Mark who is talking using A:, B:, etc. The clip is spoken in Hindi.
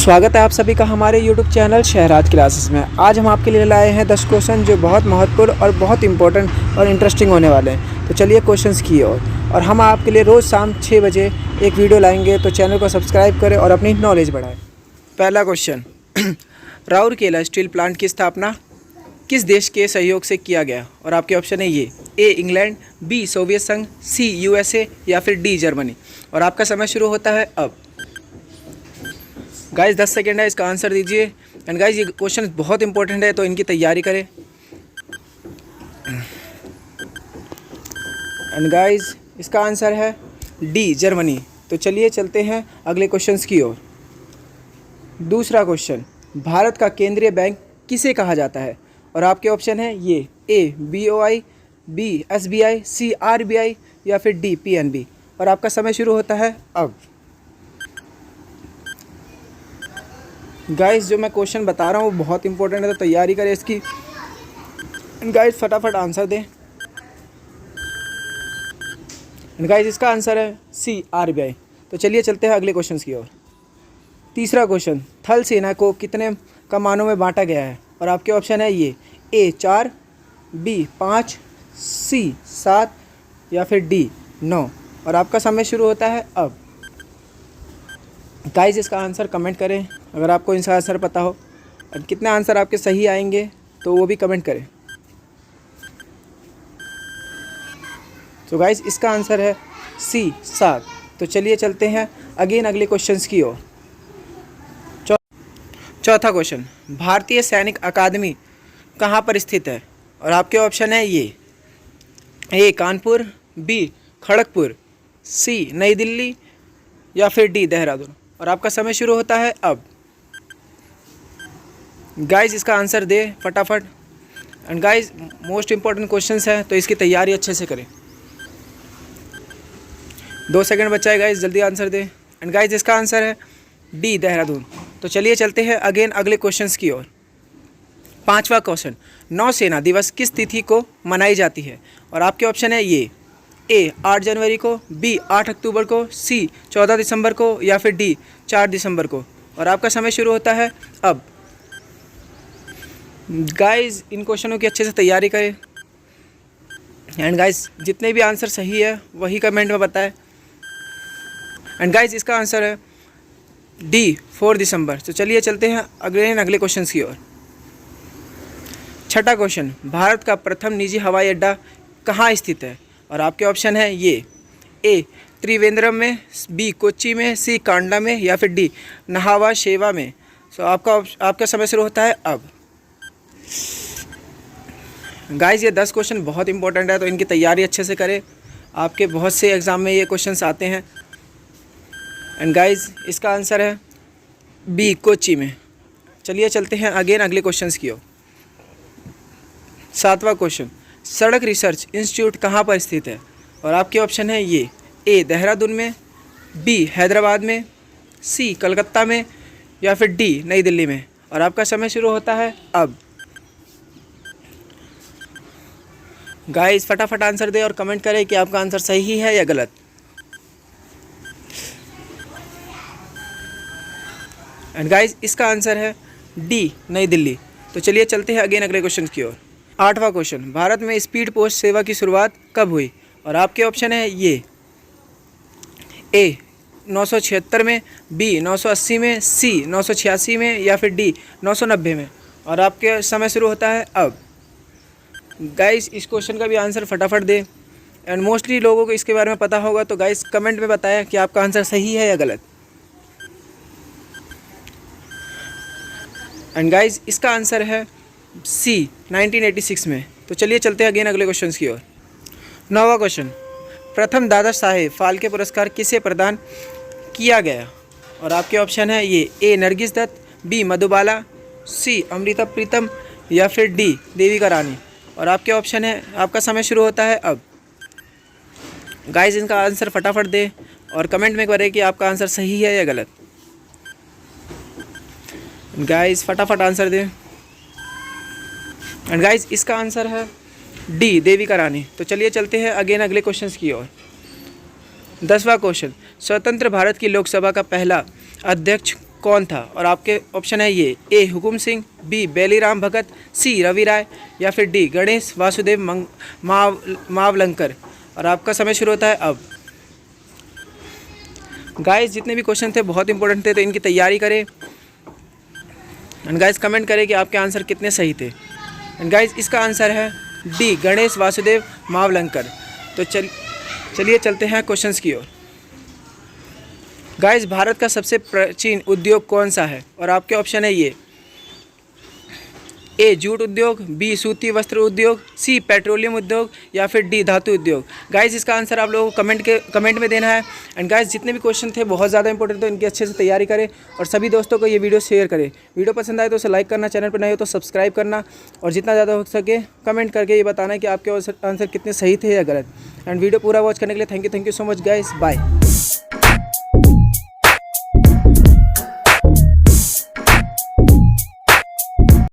A: स्वागत है आप सभी का हमारे YouTube चैनल शहराज क्लासेस में। आज हम आपके लिए लाए हैं 10 क्वेश्चन जो बहुत महत्वपूर्ण और बहुत इंपॉर्टेंट और इंटरेस्टिंग होने वाले हैं। तो चलिए क्वेश्चंस की और हम आपके लिए रोज़ शाम 6 बजे एक वीडियो लाएंगे, तो चैनल को सब्सक्राइब करें और अपनी नॉलेज बढ़ाएं। पहला क्वेश्चन राउरकेला स्टील प्लांट की स्थापना किस देश के सहयोग से किया गया? और आपके ऑप्शन है ये ए इंग्लैंड, बी सोवियत संघ, सी USA या फिर डी जर्मनी। और आपका समय शुरू होता है अब। गाइस 10 सेकेंड है, इसका आंसर दीजिए। एंड गाइस ये क्वेश्चन बहुत इंपॉर्टेंट है, तो इनकी तैयारी करें। एंड गाइस इसका आंसर है डी जर्मनी। तो चलिए चलते हैं अगले क्वेश्चंस की ओर। दूसरा क्वेश्चन, भारत का केंद्रीय बैंक किसे कहा जाता है? और आपके ऑप्शन है ये ए BOI, बी SBI, सी RBI या फिर डी PNB। और आपका समय शुरू होता है अब। गाइस जो मैं क्वेश्चन बता रहा हूँ वो बहुत इंपॉर्टेंट है, तो तैयारी करें इसकी। गाइस फटाफट आंसर दें। गाइस इसका आंसर है सी RBI। तो चलिए चलते हैं अगले क्वेश्चन की ओर। तीसरा क्वेश्चन, थल सेना को कितने कमानों में बांटा गया है? और आपके ऑप्शन है ये ए 4, बी 5, सी 7 या फिर डी 9। और आपका समय शुरू होता है अब। गाइस इसका आंसर कमेंट करें अगर आपको इसका आंसर पता हो, और कितने आंसर आपके सही आएंगे तो वो भी कमेंट करें। तो गाइस इसका आंसर है सी 7। तो चलिए चलते हैं अगेन अगले क्वेश्चंस की ओर। चौथा क्वेश्चन, भारतीय सैनिक अकादमी कहाँ पर स्थित है? और आपके ऑप्शन है ये ए कानपुर, बी खड़गपुर, सी नई दिल्ली या फिर डी देहरादून। और आपका समय शुरू होता है अब। गाइस इसका आंसर दे फटाफट। And guys most important questions हैं, तो इसकी तैयारी अच्छे से करें। 2 सेकंड बचा है गाइस, जल्दी आंसर दे। एंड गाइस इसका आंसर है डी देहरादून। तो चलिए चलते हैं अगेन अगले क्वेश्चंस की ओर। पांचवा क्वेश्चन, नौसेना दिवस किस तिथि को मनाई जाती है? और आपके ऑप्शन है ये ए 8 जनवरी को, बी 8 अक्टूबर को, सी 14 दिसंबर को या फिर डी 4 दिसंबर को। और आपका समय शुरू होता है अब। गाइस इन क्वेश्चनों की अच्छे से तैयारी करें। एंड गाइस जितने भी आंसर सही है वही कमेंट में बताएं। एंड गाइस इसका आंसर है डी 4 दिसंबर। तो चलिए चलते हैं अगले क्वेश्चन की ओर। छठा क्वेश्चन, भारत का प्रथम निजी हवाई अड्डा कहाँ स्थित है? और आपके ऑप्शन है ये ए त्रिवेंद्रम में, बी कोच्चि में, सी कांडला में या फिर डी नहावा शेवा में। सो आपका समय शुरू होता है अब। गाइस ये 10 क्वेश्चन बहुत इंपॉर्टेंट है, तो इनकी तैयारी अच्छे से करें। आपके बहुत से एग्ज़ाम में ये क्वेश्चंस आते हैं। एंड गाइस इसका आंसर है बी कोच्चि में। चलिए चलते हैं अगेन अगले क्वेश्चंस की ओर। 7वां क्वेश्चन, सड़क रिसर्च इंस्टीट्यूट कहाँ पर स्थित है? और आपके ऑप्शन है ये ए देहरादून में, बी हैदराबाद में, सी कलकत्ता में या फिर डी नई दिल्ली में। और आपका समय शुरू होता है अब। गाइस फटाफट आंसर दें और कमेंट करें कि आपका आंसर सही है या गलत। एंड गाइस इसका आंसर है डी नई दिल्ली। तो चलिए चलते हैं अगेन अगले क्वेश्चन की ओर। 8वां क्वेश्चन, भारत में स्पीड पोस्ट सेवा की शुरुआत कब हुई? और आपके ऑप्शन है ये ए 976 में, बी 980 में, सी 986 में या फिर डी 990 में। और आपके समय शुरू होता है अब। गाइस इस क्वेश्चन का भी आंसर फटाफट दे। एंड मोस्टली लोगों को इसके बारे में पता होगा, तो गाइस कमेंट में बताया कि आपका आंसर सही है या गलत। एंड गाइस इसका आंसर है सी 1986 में। तो चलिए चलते हैं अगेन अगले क्वेश्चन की ओर। 9वां क्वेश्चन, प्रथम दादा साहेब फाल्के पुरस्कार किसे प्रदान किया गया? और आपके ऑप्शन है ये ए नरगिस दत्त, बी मधुबाला, सी अमृता प्रीतम या फिर डी देविका रानी। और आपके ऑप्शन है, आपका समय शुरू होता है अब। गाइस इनका आंसर फटाफट दें और कमेंट में करें कि आपका आंसर सही है या गलत। गाइस फटाफट आंसर दें। एंड गाइस इसका आंसर है डी देविका रानी। तो चलिए चलते हैं अगेन अगले क्वेश्चंस की ओर। 10वां क्वेश्चन, स्वतंत्र भारत की लोकसभा का पहला अध्यक्ष कौन था? और आपके ऑप्शन है ये ए हुकुम सिंह, बी बेलीराम भगत, सी रवि राय या फिर डी गणेश वासुदेव मावलंकर। और आपका समय शुरू होता है अब। गाइस जितने भी क्वेश्चन थे बहुत इंपॉर्टेंट थे, तो इनकी तैयारी करें एंड गाइस कमेंट करें कि आपके आंसर कितने सही थे। एंड गाइस इसका आंसर है डी गणेश वासुदेव मावलंकर। तो चलिए चलते हैं क्वेश्चंस की ओर। गाइस भारत का सबसे प्राचीन उद्योग कौन सा है? और आपके ऑप्शन है ये ए जूट उद्योग, बी सूती वस्त्र उद्योग, सी पेट्रोलियम उद्योग या फिर डी धातु उद्योग। गाइस इसका आंसर आप लोगों को कमेंट में देना है। एंड गाइस जितने भी क्वेश्चन थे बहुत ज़्यादा इंपॉर्टेंट, तो इनकी अच्छे से तैयारी करें और सभी दोस्तों को ये वीडियो शेयर करें। वीडियो पसंद आए तो उसे लाइक करना, चैनल पर नए हो तो सब्सक्राइब करना और जितना ज़्यादा हो सके कमेंट करके ये बताना कि आपके आंसर कितने सही थे या गलत। एंड वीडियो पूरा वॉच करने के लिए thank you so much guys, bye.